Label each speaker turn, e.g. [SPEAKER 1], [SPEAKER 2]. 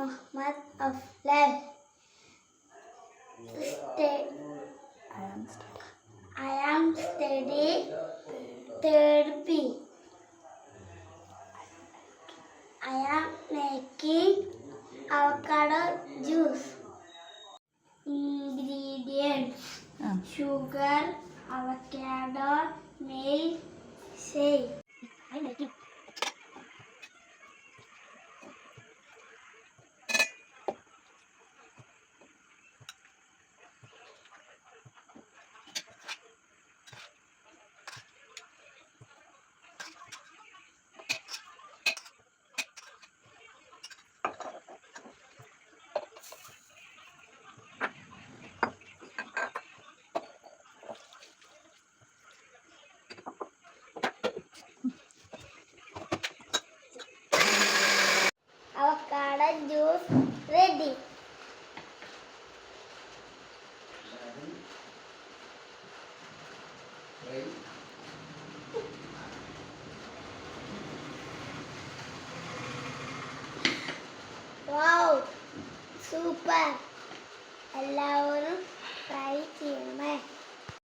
[SPEAKER 1] Muhammad Aflan. I am study third P. I am making avocado juice. Ingredients: sugar, avocado, milk, shake. I make it. Avocado juice ready. Wow, super! എല്ലാവരും try ചെയ്യണേ.